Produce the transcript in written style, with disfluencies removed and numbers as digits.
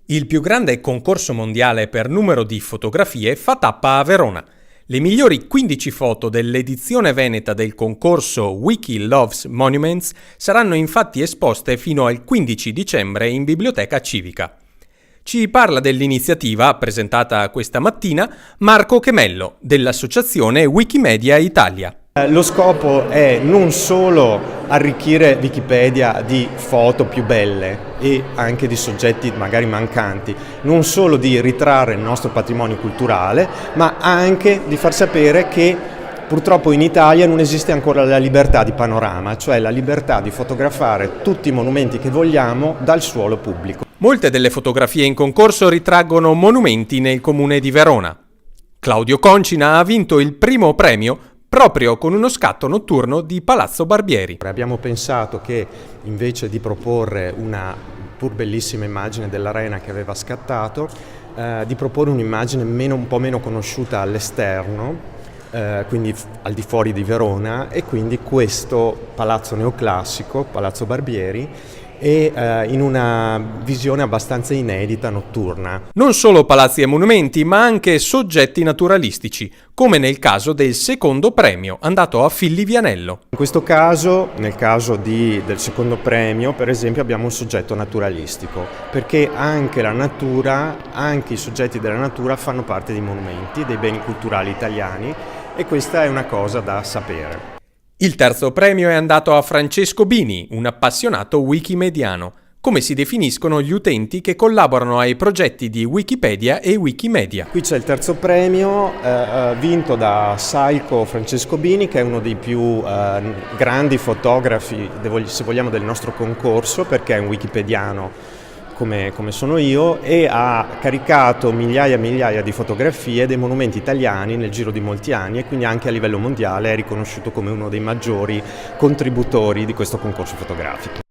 Il più grande concorso mondiale per numero di fotografie fa tappa a Verona. Le migliori 15 foto dell'edizione veneta del concorso Wiki Loves Monuments saranno infatti esposte fino al 15 dicembre in Biblioteca Civica. Ci parla dell'iniziativa, presentata questa mattina, Marco Chemello, dell'associazione Wikimedia Italia. Lo scopo è non solo arricchire Wikipedia di foto più belle e anche di soggetti magari mancanti, non solo di ritrarre il nostro patrimonio culturale, ma anche di far sapere che purtroppo in Italia non esiste ancora la libertà di panorama, cioè la libertà di fotografare tutti i monumenti che vogliamo dal suolo pubblico. Molte delle fotografie in concorso ritraggono monumenti nel comune di Verona. Claudio Concina ha vinto il primo premio proprio con uno scatto notturno di Palazzo Barbieri. Abbiamo pensato che invece di proporre una pur bellissima immagine dell'arena che aveva scattato, di proporre un'immagine un po' meno conosciuta all'esterno, quindi al di fuori di Verona, e quindi questo palazzo neoclassico, Palazzo Barbieri, e in una visione abbastanza inedita notturna. Non solo palazzi e monumenti, ma anche soggetti naturalistici, come nel caso del secondo premio andato a Filli Vianello. In questo caso, nel caso del secondo premio, per esempio, abbiamo un soggetto naturalistico, perché anche la natura, anche i soggetti della natura fanno parte dei monumenti, dei beni culturali italiani, e questa è una cosa da sapere. Il terzo premio è andato a Francesco Bini, un appassionato wikimediano. Come si definiscono gli utenti che collaborano ai progetti di Wikipedia e Wikimedia? Qui c'è il terzo premio vinto da Saiko Francesco Bini, che è uno dei più grandi fotografi, se vogliamo, del nostro concorso, perché è un wikipediano come sono io, e ha caricato migliaia e migliaia di fotografie dei monumenti italiani nel giro di molti anni, e quindi anche a livello mondiale è riconosciuto come uno dei maggiori contributori di questo concorso fotografico.